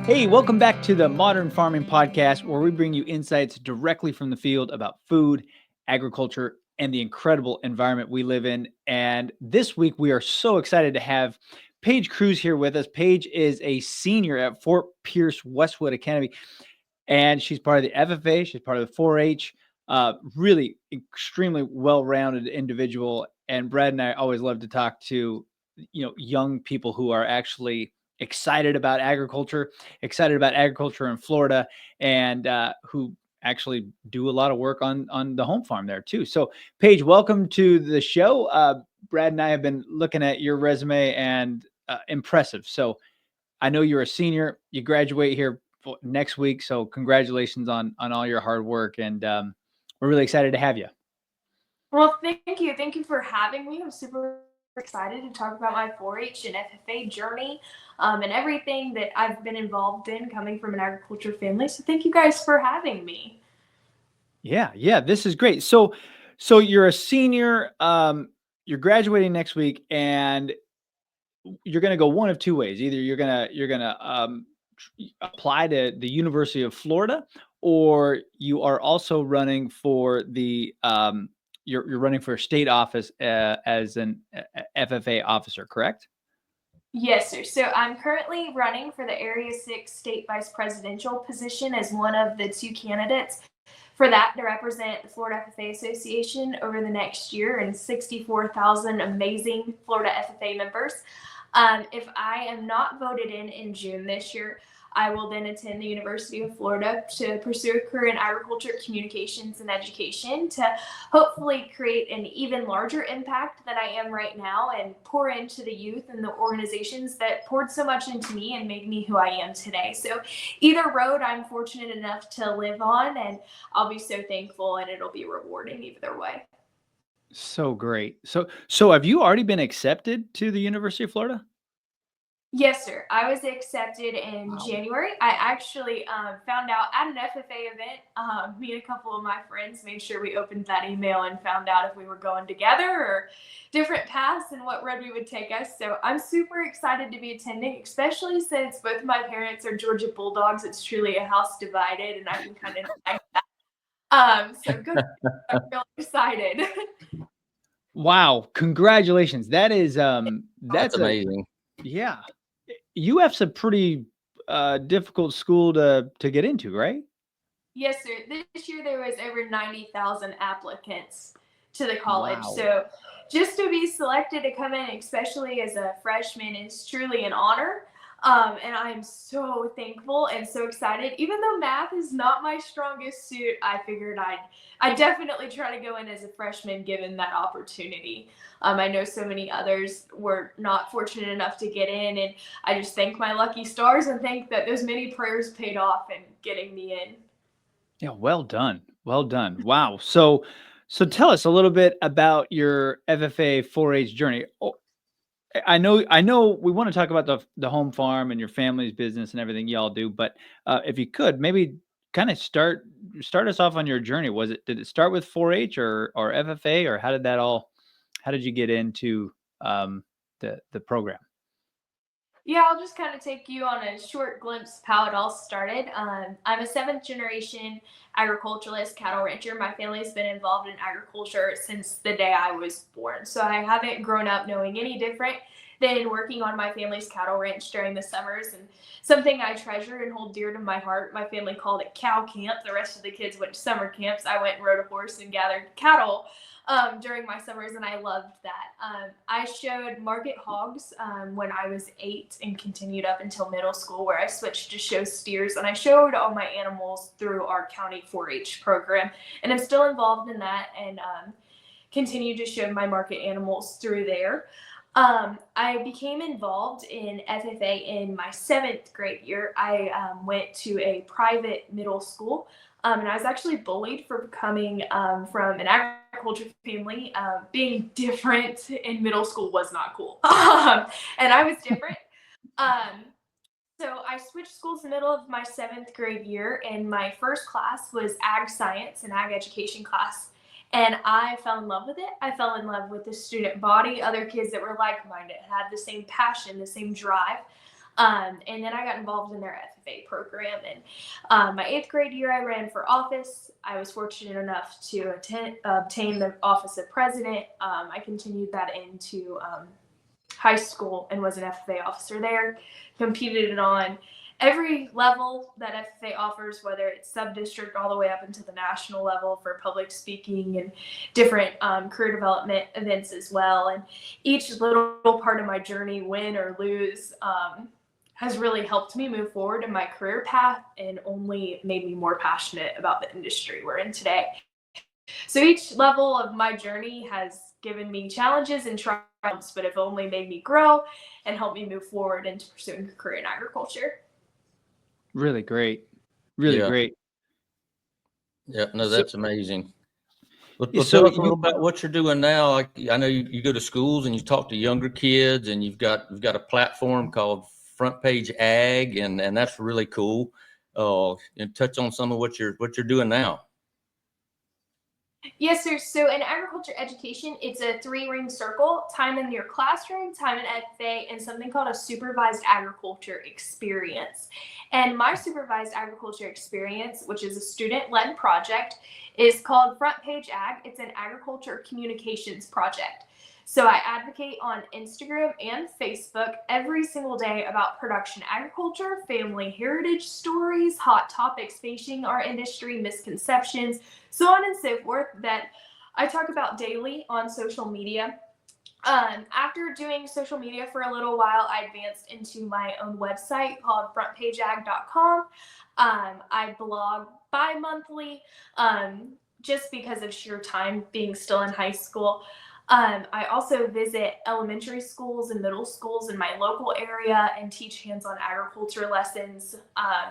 Hey, welcome back to the Modern Farming Podcast, where we bring you insights directly from the field about food, agriculture, and the incredible environment we live in. And this week, we are so excited to have Paige Cruse here with us. Paige is a senior at Fort Pierce Westwood Academy, and she's part of the FFA. She's part of the 4-H. Really extremely well-rounded individual. And Brad and I always love to talk to young people who are actually excited about agriculture in Florida, and who actually do a lot of work on the home farm there too. So, Paige, welcome to the show. Brad and I have been looking at your resume, and impressive. So, I know you're a senior. You graduate here next week, so congratulations on all your hard work, and we're really excited to have you. Well, thank you. Thank you for having me. I'm super excited to talk about my 4-H and FFA journey, and everything that I've been involved in coming from an agriculture family. So thank you guys for having me. Yeah, this is great. So you're a senior. You're graduating next week, and you're going to go one of two ways. Either you're gonna apply to the University of Florida, or you are also running for the you're running for a state office as an FFA officer, correct? Yes, sir. So I'm currently running for the Area 6 State Vice Presidential position as one of the two candidates for that to represent the Florida FFA Association over the next year and 64,000 amazing Florida FFA members. If I am not voted in June this year, I will then attend the University of Florida to pursue a career in agriculture, communications, and education to hopefully create an even larger impact than I am right now and pour into the youth and the organizations that poured so much into me and made me who I am today. So either road I'm fortunate enough to live on, and I'll be so thankful, and it'll be rewarding either way. So great. So have you already been accepted to the University of Florida? Yes, sir. I was accepted in Wow. January. I actually found out at an FFA event. Me and a couple of my friends made sure we opened that email and found out if we were going together or different paths and what road we would take us. So I'm super excited to be attending, especially since both my parents are Georgia Bulldogs. It's truly a house divided, and I can kind of like that. So good. I'm really excited. Wow, congratulations. That's That's a amazing. yeah. UF's a pretty difficult school to get into, right? Yes, sir. This year there was over 90,000 applicants to the college. Wow. So just to be selected to come in, especially as a freshman, is truly an honor. And I'm so thankful and so excited. Even though math is not my strongest suit, I figured I'd definitely try to go in as a freshman given that opportunity. I know so many others were not fortunate enough to get in, and I just thank my lucky stars and think that those many prayers paid off in getting me in. Yeah, well done. Well done. Wow. So tell us a little bit about your FFA 4-H journey. Oh, I know we want to talk about the home farm and your family's business and everything y'all do, but if you could maybe kind of start us off on your journey. Did it start with 4-H or FFA, or how did you get into the program? Yeah, I'll just kind of take you on a short glimpse of how it all started. I'm a seventh generation agriculturalist, cattle rancher. My family's been involved in agriculture since the day I was born. So I haven't grown up knowing any different than working on my family's cattle ranch during the summers. And something I treasure and hold dear to my heart, my family called it cow camp. The rest of the kids went to summer camps. I went and rode a horse and gathered cattle during my summers, and I loved that. I showed market hogs when I was 8 and continued up until middle school, where I switched to show steers, and I showed all my animals through our county 4-H program, and I'm still involved in that and continue to show my market animals through there. I became involved in FFA in my 7th grade year. I went to a private middle school, and I was actually bullied for coming from an agriculture family. Being different in middle school was not cool, and I was different. Um, so I switched schools in the middle of my 7th grade year, and my first class was ag science and ag education class. And I fell in love with it. I fell in love with the student body, other kids that were like minded, had the same passion, the same drive. And then I got involved in their FFA program. And my 8th grade year, I ran for office. I was fortunate enough to obtain the office of president. I continued that into high school and was an FFA officer there. Competed on every level that FFA offers, whether it's sub-district all the way up into the national level for public speaking and different career development events as well. And each little part of my journey, win or lose, has really helped me move forward in my career path and only made me more passionate about the industry we're in today. So each level of my journey has given me challenges and triumphs, but have only made me grow and helped me move forward into pursuing a career in agriculture. Really great. Really Yeah. great. Yeah. No, So, that's amazing. Well, so tell us a you, little about what you're doing now. I know you go to schools and you talk to younger kids, and you've got a platform called Front Page Ag, and that's really cool. And touch on some of what you're doing now. Yes, sir. So in agriculture education, it's a 3-ring circle: time in your classroom, time in FFA, and something called a supervised agriculture experience. And my supervised agriculture experience, which is a student-led project, is called Front Page Ag. It's an agriculture communications project. So I advocate on Instagram and Facebook every single day about production agriculture, family heritage stories, hot topics facing our industry, misconceptions, so on and so forth, that I talk about daily on social media. After doing social media for a little while, I advanced into my own website called frontpageag.com. I blog bi-monthly, just because of sheer time being still in high school. I also visit elementary schools and middle schools in my local area and teach hands-on agriculture lessons,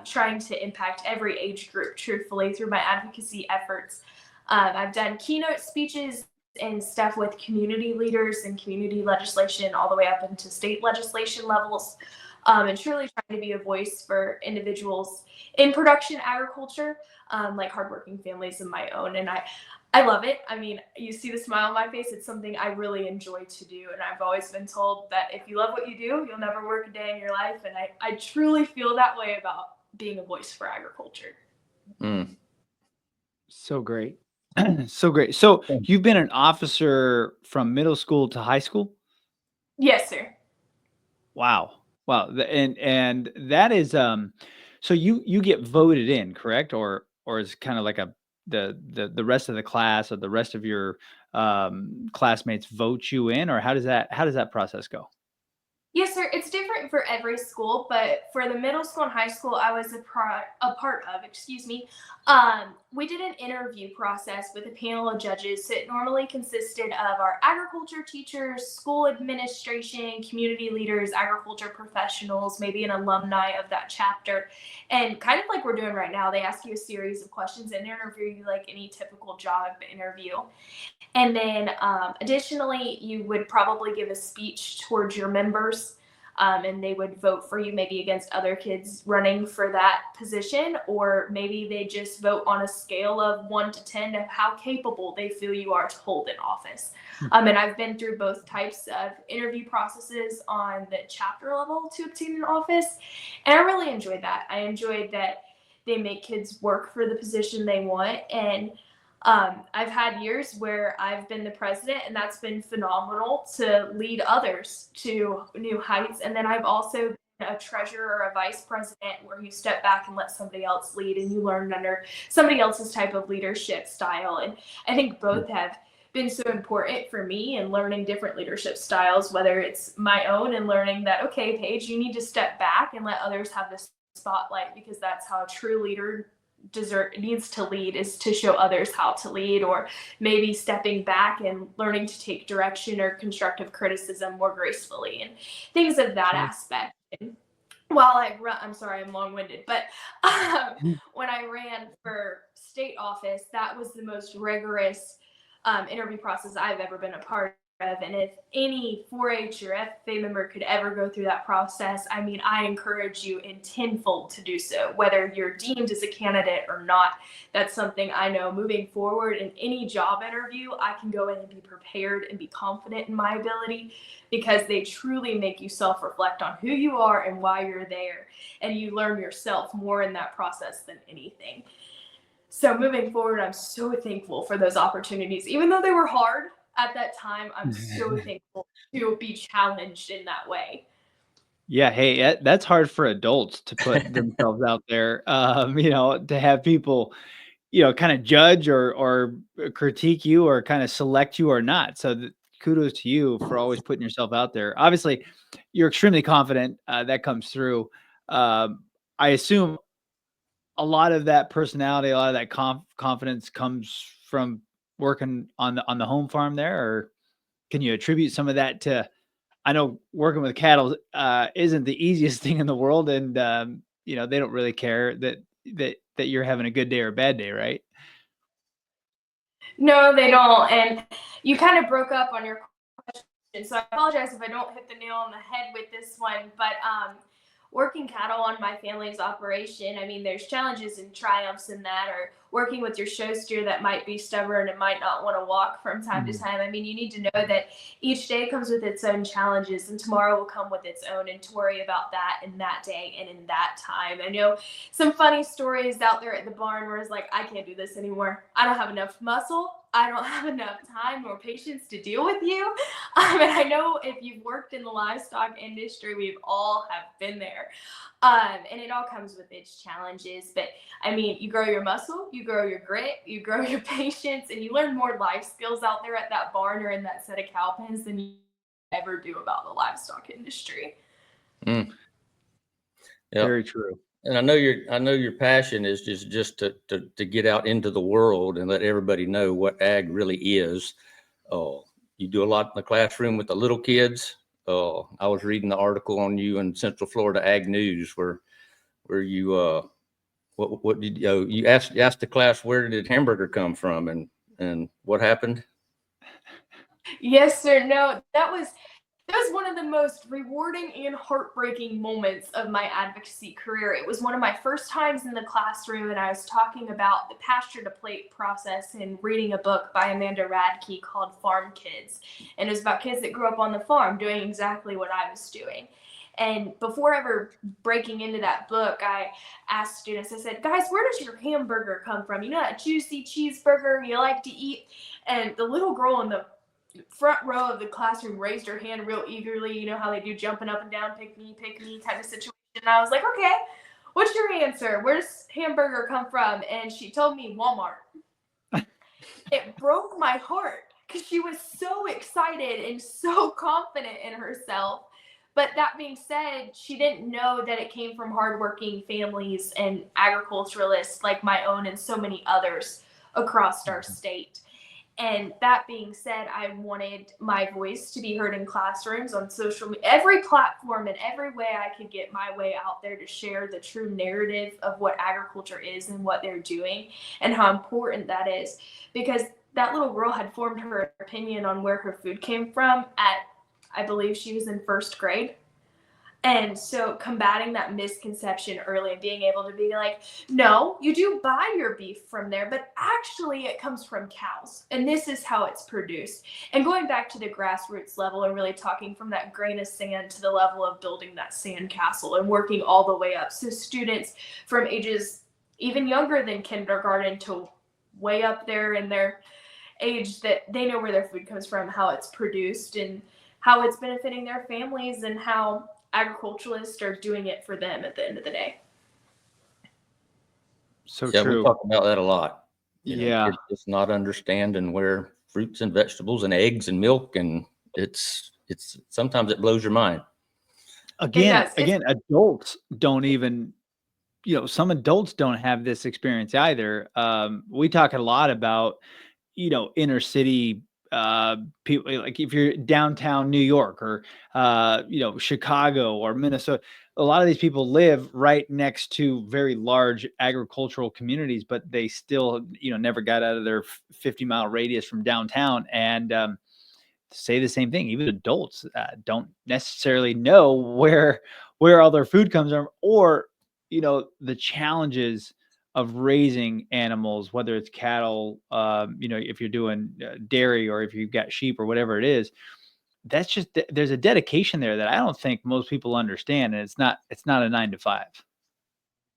trying to impact every age group truthfully through my advocacy efforts. I've done keynote speeches and stuff with community leaders and community legislation all the way up into state legislation levels, and truly trying to be a voice for individuals in production agriculture, like hardworking families of my own. And I love it. I mean, you see the smile on my face. It's something I really enjoy to do. And I've always been told that if you love what you do, you'll never work a day in your life. And I truly feel that way about being a voice for agriculture. So great. So great. So you've been an officer from middle school to high school? Yes, sir. Wow. Wow. And that is so you get voted in, correct? Or is kind of like the rest of the class or the rest of your classmates vote you in, or how does that process go? Yes, sir. It's different for every school, but for the middle school and high school I was a part of, we did an interview process with a panel of judges. It normally consisted of our agriculture teachers, school administration, community leaders, agriculture professionals, maybe an alumni of that chapter. And kind of like we're doing right now, they ask you a series of questions and interview you like any typical job interview. And then additionally, you would probably give a speech towards your members, and they would vote for you maybe against other kids running for that position, or maybe they just vote on a scale of 1 to 10 of how capable they feel you are to hold an office. And I've been through both types of interview processes on the chapter level to obtain an office, and I really enjoyed that. I enjoyed that they make kids work for the position they want. And I've had years where I've been the president, and that's been phenomenal to lead others to new heights. And then I've also been a treasurer or a vice president where you step back and let somebody else lead, and you learn under somebody else's type of leadership style. And I think both have been so important for me in learning different leadership styles, whether it's my own and learning that, okay, Paige, you need to step back and let others have this spotlight, because that's how a true leader needs to lead, is to show others how to lead, or maybe stepping back and learning to take direction or constructive criticism more gracefully and things of that aspect. And while I'm sorry, I'm long-winded, but when I ran for state office, that was the most rigorous interview process I've ever been a part of. And if any 4-H or FFA member could ever go through that process, I mean, I encourage you in tenfold to do so, whether you're deemed as a candidate or not. That's something I know moving forward in any job interview, I can go in and be prepared and be confident in my ability, because they truly make you self-reflect on who you are and why you're there. And you learn yourself more in that process than anything. So moving forward, I'm so thankful for those opportunities. Even though they were hard at that time, I'm so thankful to be challenged in that way. Yeah, hey, that's hard for adults to put themselves out there. To have people, kind of judge or critique you or kind of select you or not. So kudos to you for always putting yourself out there. Obviously, you're extremely confident. That comes through. I assume a lot of that personality, a lot of that confidence comes from working on the home farm there, or can you attribute some of that to? I know working with cattle isn't the easiest thing in the world, and they don't really care that you're having a good day or a bad day, right? No, they don't. And you kind of broke up on your question, so I apologize if I don't hit the nail on the head with this one. But working cattle on my family's operation, I mean, there's challenges and triumphs in that, or working with your show steer that might be stubborn and might not want to walk from time to time. I mean, you need to know that each day comes with its own challenges, and tomorrow will come with its own, and to worry about that in that day and in that time. I know some funny stories out there at the barn where it's like, I can't do this anymore. I don't have enough muscle. I don't have enough time or patience to deal with you. And I know if you've worked in the livestock industry, we've all have been there. And it all comes with its challenges. But I mean, you grow your muscle, you grow your grit, you grow your patience, and you learn more life skills out there at that barn or in that set of cow pens than you ever do about the livestock industry. Mm. Yep. Very true. And I know your passion is just to get out into the world and let everybody know what ag really is. You do a lot in the classroom with the little kids. I was reading the article on you in Central Florida Ag News where you what did you asked the class, where did hamburger come from, and what happened? Yes, sir. No, that was one of the most rewarding and heartbreaking moments of my advocacy career. It was one of my first times in the classroom, and I was talking about the pasture to plate process and reading a book by Amanda Radke called Farm Kids. And it was about kids that grew up on the farm doing exactly what I was doing. And before ever breaking into that book, I asked students, I said, guys, where does your hamburger come from? You know that juicy cheeseburger you like to eat? And the little girl in the front row of the classroom raised her hand real eagerly. You know how they do, jumping up and down, pick me kind of situation. And I was like, okay, what's your answer? Where's hamburger come from? And she told me Walmart. It broke my heart because she was so excited and so confident in herself. But that being said, she didn't know that it came from hardworking families and agriculturalists like my own and so many others across our state. And that being said, I wanted my voice to be heard in classrooms, on social media, every platform, and every way I could get my way out there to share the true narrative of what agriculture is and what they're doing and how important that is. Because that little girl had formed her opinion on where her food came from at, I believe she was in first grade. And so combating that misconception early and being able to be like, no, you do buy your beef from there, but actually it comes from cows. And this is how it's produced. And going back to the grassroots level and really talking from that grain of sand to the level of building that sand castle and working all the way up. So students from ages even younger than kindergarten to way up there in their age, that they know where their food comes from, how it's produced, and how it's benefiting their families, and how agriculturalists are doing it for them at the end of the day. So yeah, true. we talk about that a lot. Yeah. Kids just not understanding where fruits and vegetables and eggs and milk, and it's sometimes it blows your mind. Again, adults don't even, some adults don't have this experience either. We talk a lot about, inner city people, like if you're downtown New York or Chicago or Minnesota, a lot of these people live right next to very large agricultural communities, but they still never got out of their 50-mile radius from downtown. And say the same thing. Even adults don't necessarily know where all their food comes from, or the challenges of raising animals, whether it's cattle, if you're doing dairy, or if you've got sheep or whatever it is. That's just, there's a dedication there that I don't think most people understand, and it's not a 9 to 5.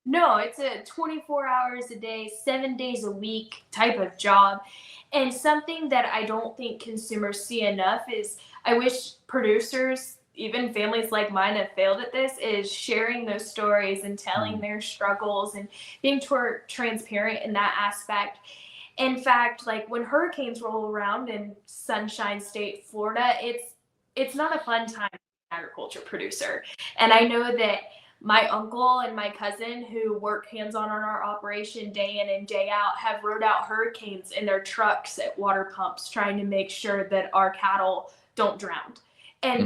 No, it's a 24 hours a day, 7 days a week type of job. And something that I don't think consumers see enough is, I wish producers, even families like mine, have failed at this, is sharing those stories and telling their struggles and being transparent in that aspect. In fact, like when hurricanes roll around in Sunshine State, Florida, it's not a fun time to be an agriculture producer. And I know that my uncle and my cousin, who work hands-on on our operation day in and day out, have rode out hurricanes in their trucks at water pumps trying to make sure that our cattle don't drown. And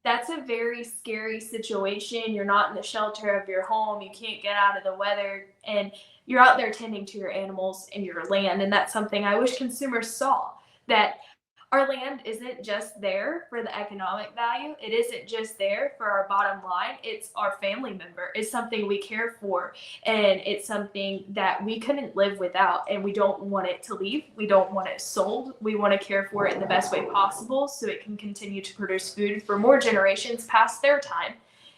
that's a very scary situation. You're not in the shelter of your home. You can't get out of the weather, and you're out there tending to your animals and your land. And that's something I wish consumers saw, that our land isn't just there for the economic value. It isn't just there for our bottom line. It's our family member. It's something we care for, and it's something that we couldn't live without, and we don't want it to leave. We don't want it sold. We want to care for it in the best way possible so it can continue to produce food for more generations past their time.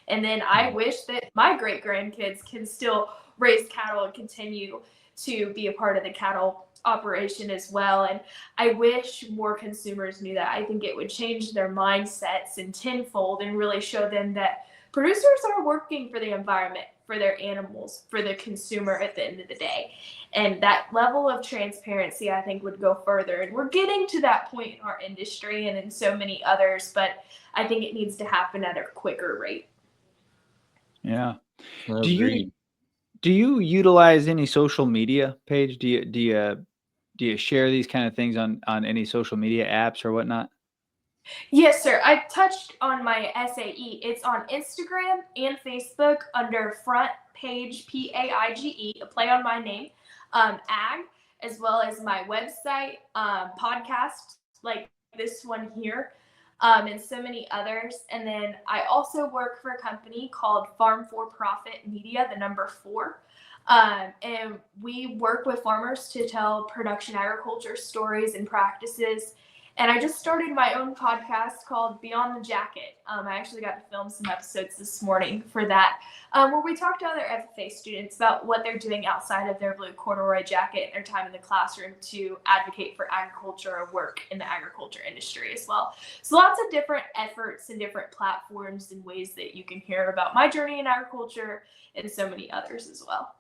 And then I wish that my great grandkids can still raise cattle and continue to be a part of the cattle operation as well. And I wish more consumers knew that. I think it would change their mindsets in tenfold and really show them that producers are working for the environment, for their animals, for the consumer at the end of the day. And that level of transparency, I think, would go further. And we're getting to that point in our industry and in so many others, but I think it needs to happen at a quicker rate. Yeah. Agreed. Do you utilize any social media, Paige? Do you share these kind of things on any social media apps or whatnot? Yes, sir. I touched on my SAE. It's on Instagram and Facebook under Front Page, PAIGE, a play on my name, ag, as well as my website, podcast like this one here, and so many others. And then I also work for a company called Farm for Profit Media, the number 4. And we work with farmers to tell production agriculture stories and practices. And I just started my own podcast called Beyond the Jacket. I actually got to film some episodes this morning for that, where we talk to other FFA students about what they're doing outside of their blue corduroy jacket and their time in the classroom to advocate for agriculture or work in the agriculture industry as well. So lots of different efforts and different platforms and ways that you can hear about my journey in agriculture and so many others as well.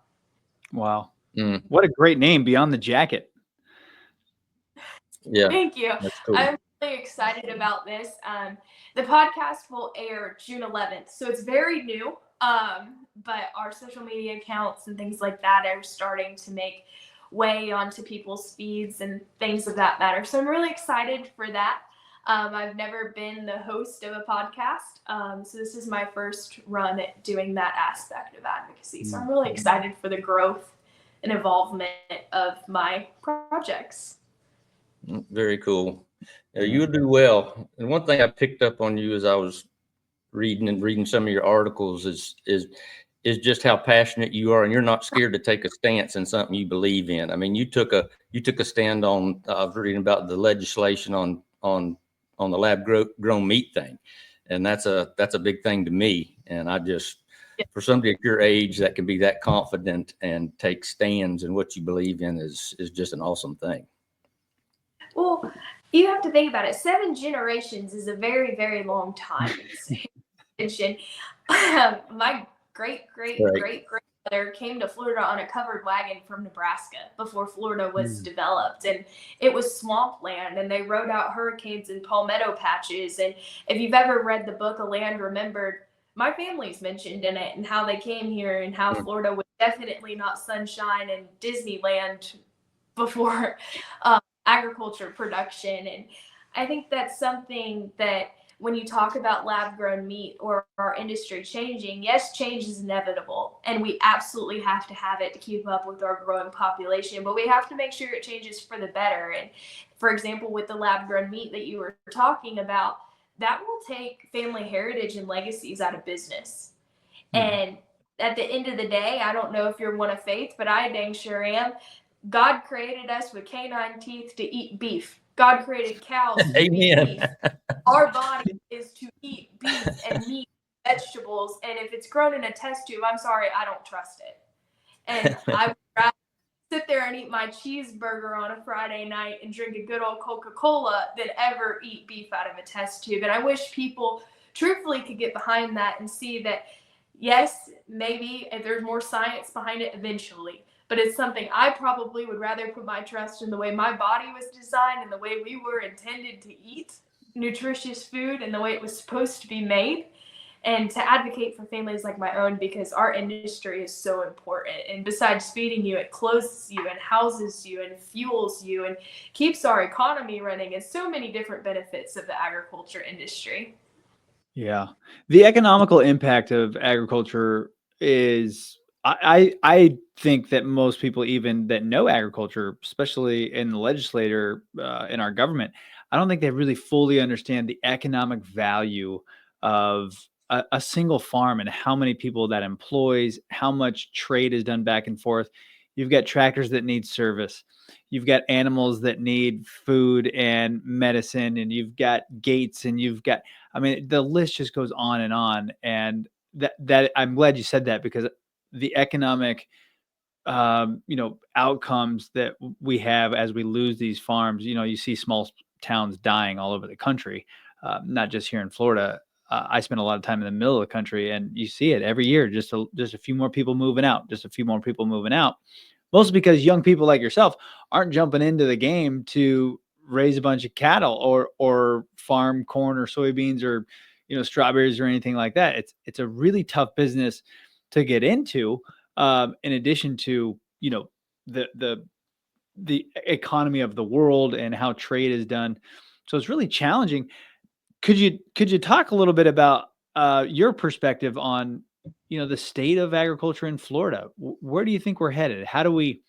Wow. What a great name, Beyond the Jacket. Yeah. Thank you. That's cool. I'm really excited about this. The podcast will air June 11th, so it's very new, but our social media accounts and things like that are starting to make way onto people's feeds and things of that matter. So I'm really excited for that. I've never been the host of a podcast, so this is my first run at doing that aspect of advocacy. So I'm really excited for the growth and involvement of my projects. Very cool. You'll do well. And one thing I picked up on you as I was reading some of your articles is just how passionate you are, and you're not scared to take a stance in something you believe in. I mean, you took a stand on. I was reading about the legislation on the lab grown meat thing, and that's a big thing to me. And I just, for somebody at your age that can be that confident and take stands in what you believe in is just an awesome thing. Well, you have to think about it. 7 generations is a very, very long time. My great-great-great-grandmother came to Florida on a covered wagon from Nebraska before Florida was developed. And it was swampland, and they rode out hurricanes in palmetto patches. And if you've ever read the book A Land Remembered, my family's mentioned in it and how they came here and how Florida was definitely not sunshine and Disneyland before agriculture production. And I think that's something that when you talk about lab grown meat or our industry changing, yes, change is inevitable, and we absolutely have to have it to keep up with our growing population, but we have to make sure it changes for the better. And for example, with the lab grown meat that you were talking about, that will take family heritage and legacies out of business. And at the end of the day, I don't know if you're one of faith, but I dang sure am. God created us with canine teeth to eat beef. God created cows to eat Amen. beef. Our body is to eat beef and meat, vegetables, and if it's grown in a test tube, I'm sorry, I don't trust it. And I would rather sit there and eat my cheeseburger on a Friday night and drink a good old Coca-Cola than ever eat beef out of a test tube. And I wish people truthfully could get behind that and see that, yes, maybe if there's more science behind it eventually, but it's something I probably would rather put my trust in the way my body was designed and the way we were intended to eat nutritious food and the way it was supposed to be made, and to advocate for families like my own, because our industry is so important. And besides feeding you, it clothes you and houses you and fuels you and keeps our economy running, and so many different benefits of the agriculture industry. Yeah. The economical impact of agriculture is, I think that most people even that know agriculture, especially in the legislator, in our government, I don't think they really fully understand the economic value of a single farm and how many people that employs, how much trade is done back and forth. You've got tractors that need service. You've got animals that need food and medicine, and you've got gates, and you've got, I mean, the list just goes on and on. And that I'm glad you said that, because the economic, outcomes that we have as we lose these farms, you see small towns dying all over the country, not just here in Florida. I spend a lot of time in the middle of the country, and you see it every year. Just a few more people moving out, just a few more people moving out. Mostly because young people like yourself aren't jumping into the game to raise a bunch of cattle or farm corn or soybeans or strawberries or anything like that. It's a really tough business to get into. In addition to the economy of the world and how trade is done, so it's really challenging. Could you talk a little bit about your perspective on the state of agriculture in Florida? Where do you think we're headed? How do we,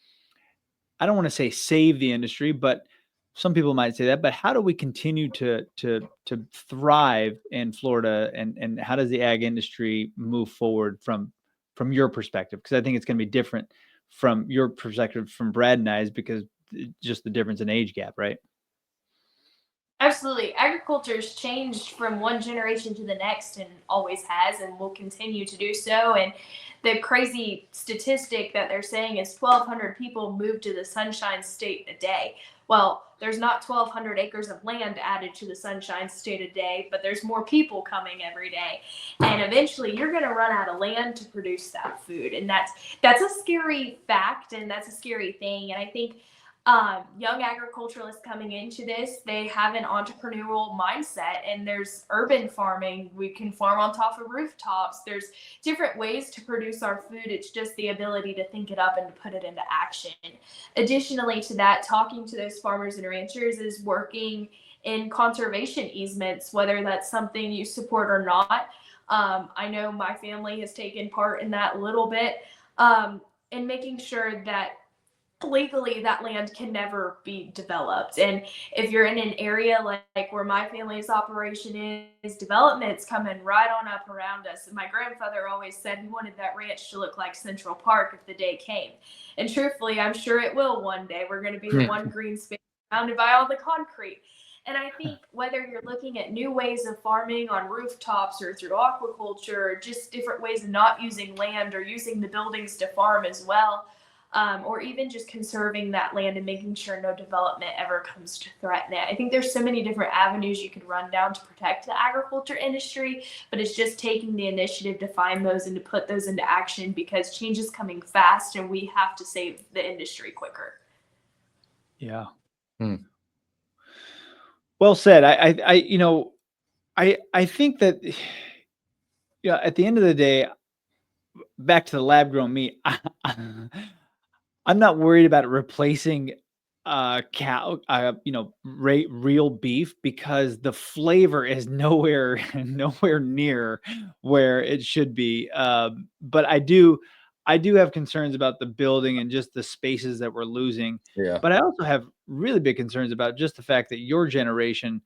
I don't want to say save the industry, but some people might say that, but how do we continue to thrive in Florida, and how does the ag industry move forward from your perspective? Because I think it's going to be different from your perspective from Brad and I's, because just the difference in age gap, right? Absolutely. Agriculture has changed from one generation to the next and always has and will continue to do so. And the crazy statistic that they're saying is 1,200 people move to the Sunshine State a day. Well, there's not 1,200 acres of land added to the Sunshine State a day, but there's more people coming every day. And eventually you're going to run out of land to produce that food. And that's a scary fact, and that's a scary thing. And I think young agriculturalists coming into this, they have an entrepreneurial mindset, and there's urban farming. We can farm on top of rooftops. There's different ways to produce our food. It's just the ability to think it up and to put it into action. Additionally to that, talking to those farmers and ranchers is working in conservation easements, whether that's something you support or not. I know my family has taken part in that a little bit, in making sure that legally that land can never be developed. And if you're in an area like where my family's operation is, development's coming right on up around us. And my grandfather always said he wanted that ranch to look like Central Park if the day came. And truthfully, I'm sure it will one day. We're going to be the one green space surrounded by all the concrete. And I think whether you're looking at new ways of farming on rooftops or through aquaculture, or just different ways of not using land or using the buildings to farm as well, or even just conserving that land and making sure no development ever comes to threaten it. I think there's so many different avenues you could run down to protect the agriculture industry, but it's just taking the initiative to find those and to put those into action, because change is coming fast and we have to save the industry quicker. Yeah. Well said. I think that, at the end of the day, back to the lab grown meat, I'm not worried about it replacing cow, real beef, because the flavor is nowhere near where it should be. But I do have concerns about the building and just the spaces that we're losing. Yeah. But I also have really big concerns about just the fact that your generation,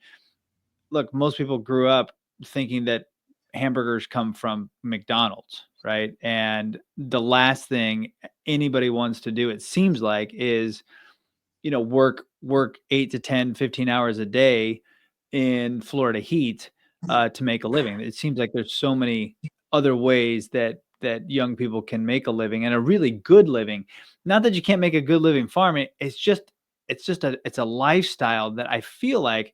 look, most people grew up thinking that hamburgers come from McDonald's, right? And the last thing anybody wants to do, it seems like, is work 8 to 10, 15 hours a day in Florida heat to make a living. It seems like there's so many other ways that young people can make a living, and a really good living. Not that you can't make a good living farming. It's a lifestyle that I feel like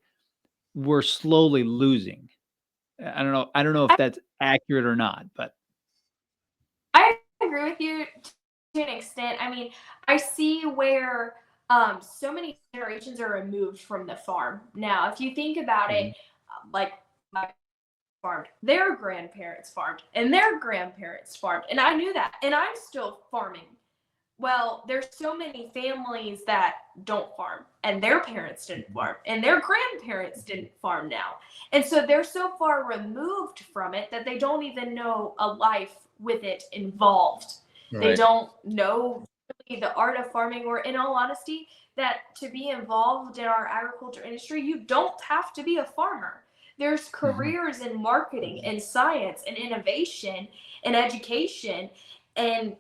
we're slowly losing. I don't know if that's accurate or not, but I agree with you to an extent. I mean, I see where so many generations are removed from the farm. Now, if you think about it, like my farmed, their grandparents farmed, and their grandparents farmed, and I knew that, and I'm still farming. Well, there's so many families that don't farm, and their parents didn't farm, and their grandparents didn't farm now. And so they're so far removed from it that they don't even know a life with it involved. They Right. don't know really the art of farming, or in all honesty, that to be involved in our agriculture industry, you don't have to be a farmer. There's careers in marketing and science and innovation and education and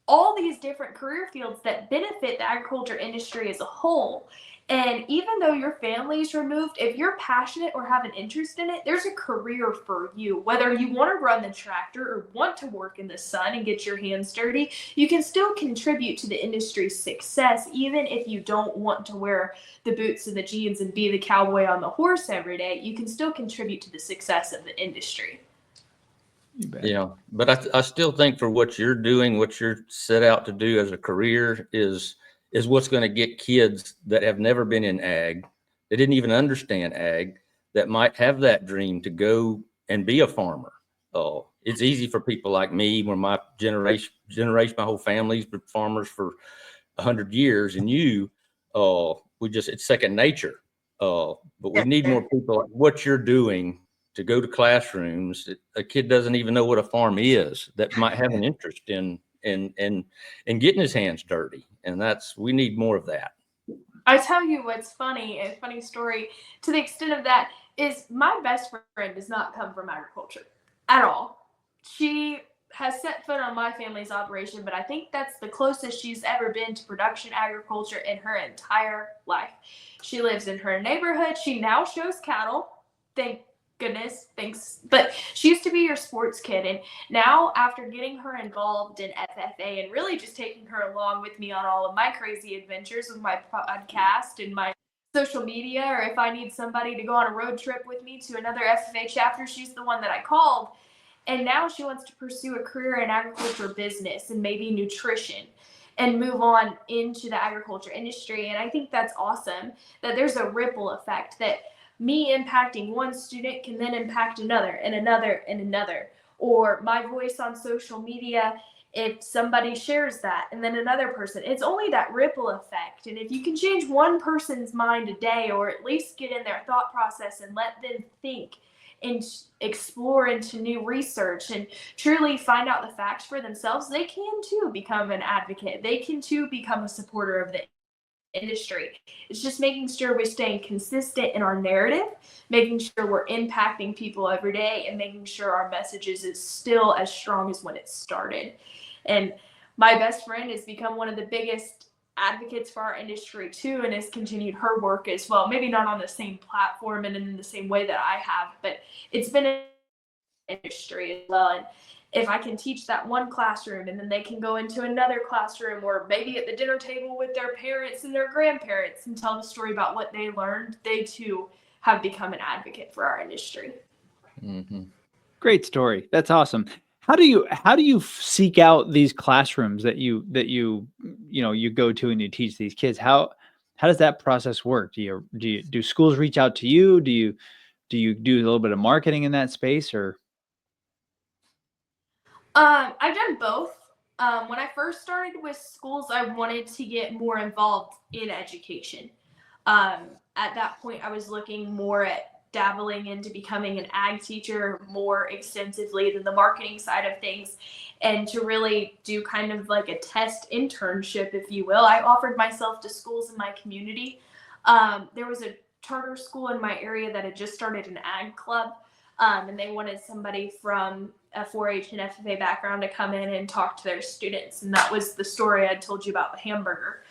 all these different career fields that benefit the agriculture industry as a whole. And even though your family is removed, if you're passionate or have an interest in it, there's a career for you. Whether you want to run the tractor or want to work in the sun and get your hands dirty, you can still contribute to the industry's success, even if you don't want to wear the boots and the jeans and be the cowboy on the horse every day. You can still contribute to the success of the industry. Yeah, but I still think for what you're doing, what you're set out to do as a career is what's going to get kids that have never been in ag, they didn't even understand ag, that might have that dream to go and be a farmer. Oh, it's easy for people like me, where my generation, my whole family's been farmers for 100 years, and it's second nature. But we need more people like what you're doing to go to classrooms. A kid doesn't even know what a farm is, that might have an interest in getting his hands dirty. And we need more of that. I tell you what's funny, a funny story to the extent of that is my best friend does not come from agriculture at all. She has set foot on my family's operation, but I think that's the closest she's ever been to production agriculture in her entire life. She lives in her neighborhood. She now shows cattle. Thank goodness, thanks. But she used to be your sports kid. And now, after getting her involved in FFA and really just taking her along with me on all of my crazy adventures with my podcast and my social media, or if I need somebody to go on a road trip with me to another FFA chapter, she's the one that I called. And now she wants to pursue a career in agriculture business and maybe nutrition and move on into the agriculture industry. And I think that's awesome, that there's a ripple effect, that me impacting one student can then impact another and another and another. Or my voice on social media, if somebody shares that, and then another person, it's only that ripple effect. And if you can change one person's mind a day, or at least get in their thought process and let them think and explore into new research and truly find out the facts for themselves, they can too become an advocate. They can too become a supporter of the industry. It's just making sure we're staying consistent in our narrative, making sure we're impacting people every day, and making sure our messages is still as strong as when it started. And my best friend has become one of the biggest advocates for our industry too, and has continued her work as well. Maybe not on the same platform and in the same way that I have, but it's been an industry as well. And if I can teach that one classroom, and then they can go into another classroom, or maybe at the dinner table with their parents and their grandparents and tell the story about what they learned, they too have become an advocate for our industry. Mm-hmm. Great story. That's awesome. How do you seek out these classrooms that you go to and you teach these kids? How does that process work? Do schools reach out to you? Do you do a little bit of marketing in that space, or? I've done both. When I first started with schools, I wanted to get more involved in education. At that point, I was looking more at dabbling into becoming an ag teacher more extensively than the marketing side of things, and to really do kind of like a test internship, if you will. I offered myself to schools in my community. There was a charter school in my area that had just started an ag club, and they wanted somebody from a 4-H and FFA background to come in and talk to their students. And that was the story I told you about the hamburger.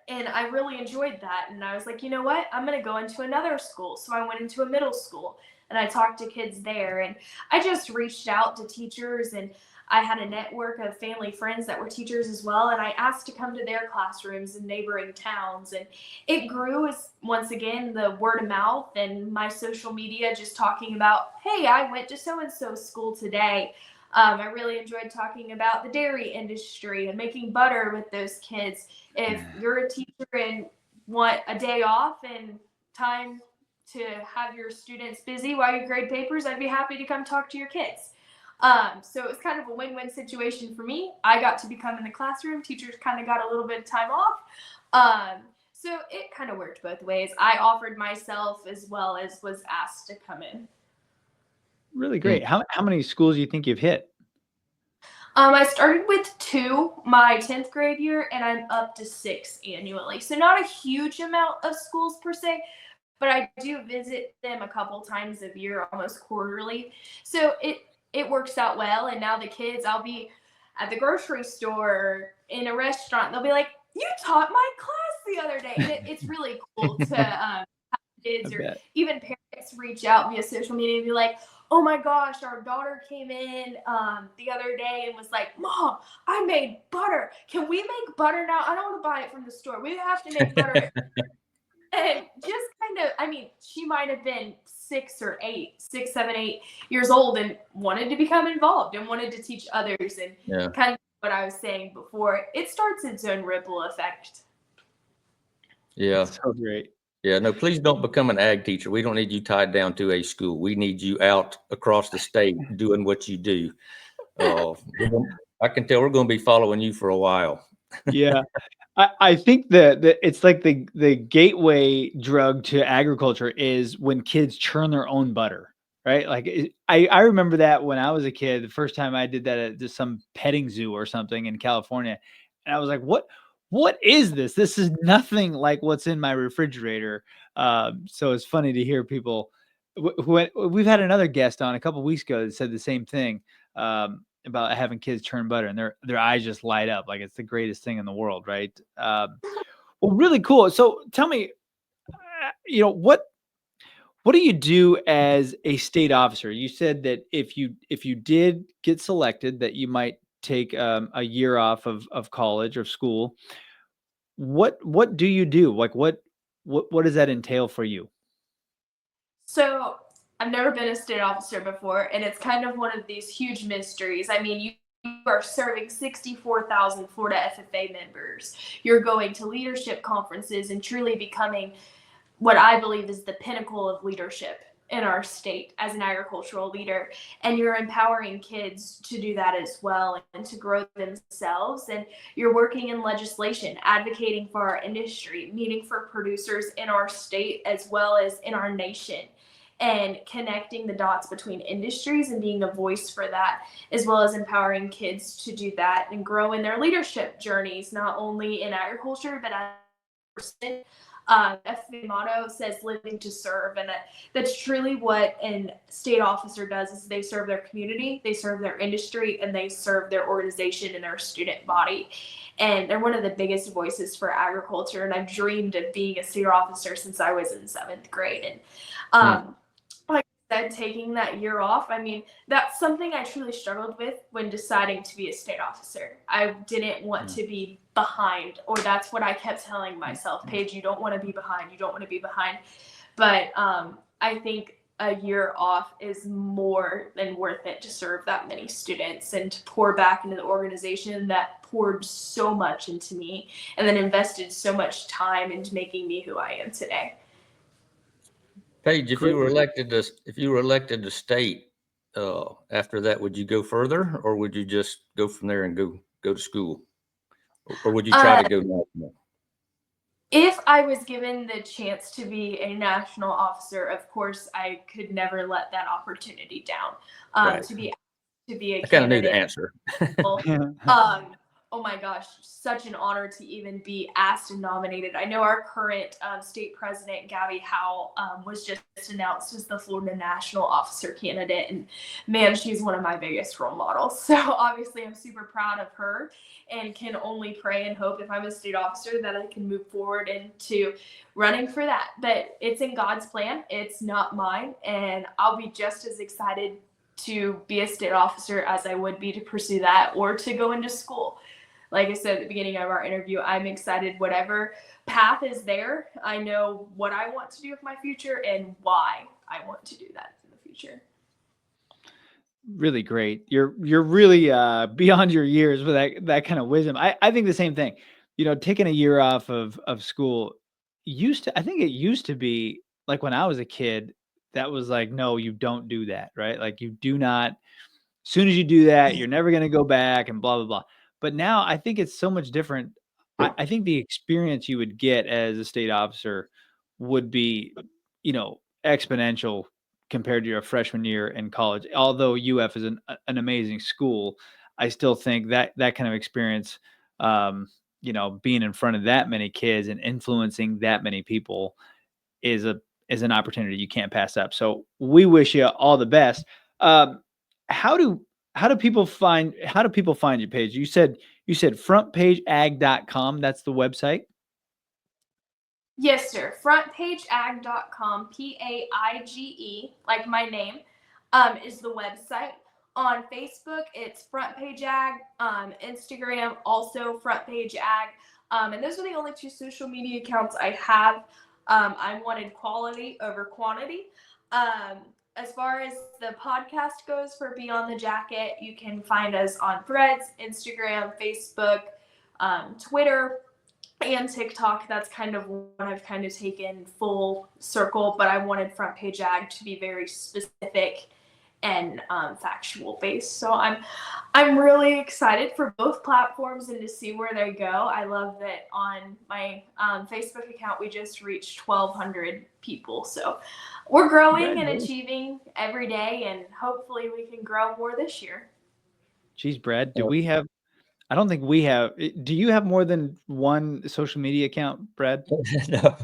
And I really enjoyed that. And I was like, you know what? I'm going to go into another school. So I went into a middle school and I talked to kids there. And I just reached out to teachers, and I had a network of family friends that were teachers as well. And I asked to come to their classrooms in neighboring towns. And it grew as, once again, the word of mouth and my social media just talking about, hey, I went to so-and-so school today. I really enjoyed talking about the dairy industry and making butter with those kids. If you're a teacher and want a day off and time to have your students busy while you grade papers, I'd be happy to come talk to your kids. So it was kind of a win-win situation for me. I got to become in the classroom. Teachers kind of got a little bit of time off. So it kind of worked both ways. I offered myself as well as was asked to come in. Really great. How many schools do you think you've hit? I started with 2 my 10th grade year, and I'm up to 6 annually. So not a huge amount of schools per se, but I do visit them a couple times a year, almost quarterly. So it works out well. And now the kids, I'll be at the grocery store or in a restaurant, they'll be like, you taught my class the other day. And it's really cool to have kids or even parents reach out via social media and be like, oh my gosh, our daughter came in the other day and was like, Mom, I made butter. Can we make butter now? I don't want to buy it from the store. We have to make butter. And just kind of, I mean, she might have been 6, 7, 8 years old and wanted to become involved and wanted to teach others. And kind of what I was saying before, it starts its own ripple effect. Yeah. So great. Yeah, no, please don't become an ag teacher. We don't need you tied down to a school. We need you out across the state doing what you do. I can tell we're going to be following you for a while. Yeah. I think that it's like the gateway drug to agriculture is when kids churn their own butter, right? Like I remember that when I was a kid, the first time I did that at just some petting zoo or something in California. And I was like, what is this? This is nothing like what's in my refrigerator. So it's funny to hear people we've had another guest on a couple of weeks ago that said the same thing. About having kids churn butter, and their eyes just light up like it's the greatest thing in the world, right? Well, really cool. So tell me, what do you do as a state officer? You said that if you did get selected, that you might take a year off of college or school. What do you do? Like what does that entail for you? So I've never been a state officer before, and it's kind of one of these huge mysteries. I mean, you are serving 64,000 Florida FFA members. You're going to leadership conferences and truly becoming what I believe is the pinnacle of leadership in our state as an agricultural leader. And you're empowering kids to do that as well and to grow themselves. And you're working in legislation, advocating for our industry, meeting for producers in our state as well as in our nation, and connecting the dots between industries and being a voice for that, as well as empowering kids to do that and grow in their leadership journeys, not only in agriculture, but as a person. FFA motto says living to serve, and that's truly what a state officer does is they serve their community, they serve their industry, and they serve their organization and their student body. And they're one of the biggest voices for agriculture, and I've dreamed of being a state officer since I was in 7th grade. And like I said, taking that year off, I mean, that's something I truly struggled with when deciding to be a state officer. I didn't want to be behind, or that's what I kept telling myself, Paige, you don't want to be behind. You don't want to be behind. But I think a year off is more than worth it to serve that many students and to pour back into the organization that poured so much into me and then invested so much time into making me who I am today. Paige, if you were elected to state, after that, would you go further, or would you just go from there and go to school, or would you try to go national? If I was given the chance to be a national officer, of course, I could never let that opportunity down. Right. To be a I kind of knew the candidate. answer. Oh my gosh, such an honor to even be asked and nominated. I know our current state president, Gabby Howe, was just announced as the Florida National Officer candidate. And man, she's one of my biggest role models. So obviously I'm super proud of her and can only pray and hope if I'm a state officer that I can move forward into running for that. But it's in God's plan. It's not mine. And I'll be just as excited to be a state officer as I would be to pursue that or to go into school. Like I said at the beginning of our interview, I'm excited whatever path is there. I know what I want to do with my future and why I want to do that in the future. Really great. You're really beyond your years with that kind of wisdom. I think the same thing. Taking a year off of school I think it used to be like when I was a kid, that was like, no, you don't do that, right? Like you do not, as soon as you do that, you're never going to go back and blah, blah, blah. But now I think it's so much different. I think the experience you would get as a state officer would be, exponential compared to your freshman year in college. Although UF is an amazing school, I still think that kind of experience, being in front of that many kids and influencing that many people is an opportunity you can't pass up. So we wish you all the best. How do people find you, Paige? You said frontpageag.com. That's the website. Yes, sir. Frontpageag.com, PAIGE, like my name, is the website. On Facebook, it's Front Page Ag. Instagram, also Front Page Ag. And those are the only two social media accounts I have. I wanted quality over quantity. As far as the podcast goes for Beyond the Jacket, you can find us on Threads, Instagram, Facebook, Twitter, and TikTok. That's kind of one I've kind of taken full circle, but I wanted Front Page Ag to be very specific and factual based. So I'm really excited for both platforms and to see where they go. I love that on my Facebook account we just reached 1,200 people. So we're growing and achieving every day, and hopefully we can grow more this year. Geez, Brad, I don't think we have. Do you have more than one social media account, Brad? No.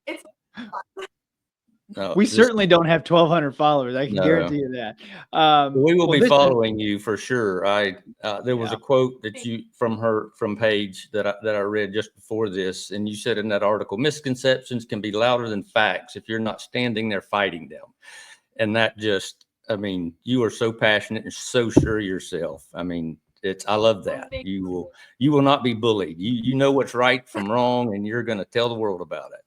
It's no. We certainly don't have 1,200 followers. I can guarantee you that. We will be following you for sure. There was a quote that from Paige that I read just before this, and you said in that article, misconceptions can be louder than facts if you're not standing there fighting them. And that just, you are so passionate and so sure of yourself. I love that. You will not be bullied. You know what's right from wrong, and you're going to tell the world about it.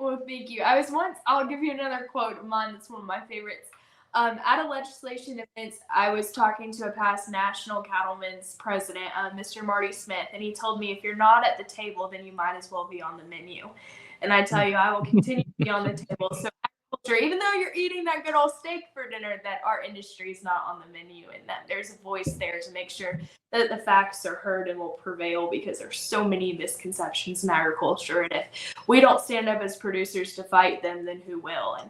Well, thank you. I'll give you another quote of mine that's one of my favorites. At a legislation event, I was talking to a past National Cattlemen's president, Mr. Marty Smith, and he told me, if you're not at the table, then you might as well be on the menu. And I tell you, I will continue to be on the table. So agriculture, even though you're eating that good old steak for dinner, that our industry is not on the menu, and that there's a voice there to make sure that the facts are heard and will prevail, because there's so many misconceptions in agriculture. And if we don't stand up as producers to fight them, then who will? And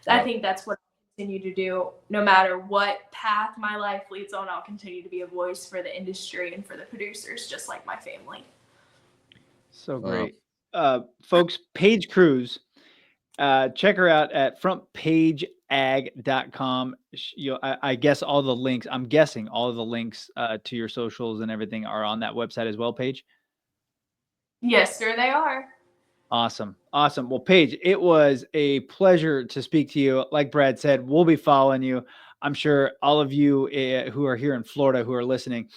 I think that's what I'll continue to do. No matter what path my life leads on, I'll continue to be a voice for the industry and for the producers, just like my family. So great. Folks, Paige Cruse, check her out at frontpageag.com. I guess I'm guessing all of the links to your socials and everything are on that website as well, Paige? Yes, sir, they are. Awesome. Well, Paige, it was a pleasure to speak to you. Like Brad said, we'll be following you. I'm sure all of you who are here in Florida who are listening,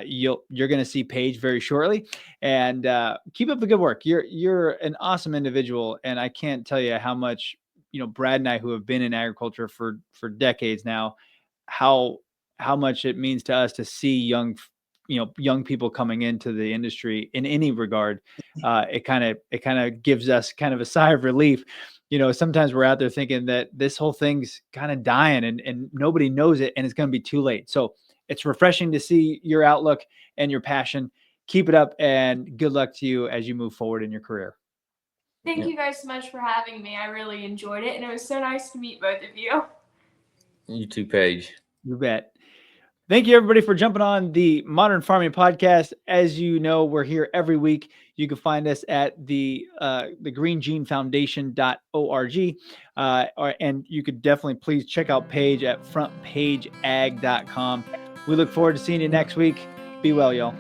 you're going to see Paige very shortly. And keep up the good work. You're an awesome individual, and I can't tell you how much Brad and I, who have been in agriculture for decades now, how much it means to us to see young people coming into the industry in any regard. it kind of gives us kind of a sigh of relief. Sometimes we're out there thinking that this whole thing's kind of dying and nobody knows it and it's going to be too late. So it's refreshing to see your outlook and your passion. Keep it up and good luck to you as you move forward in your career. Thank you guys so much for having me. I really enjoyed it, and it was so nice to meet both of you. You too, Paige. You bet. Thank you, everybody, for jumping on the Modern Farming Podcast. As you know, we're here every week. You can find us at the greengenefoundation.org. And you could definitely please check out Paige at frontpageag.com. We look forward to seeing you next week. Be well, y'all.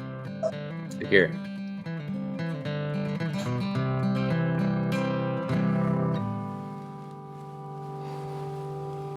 Take care.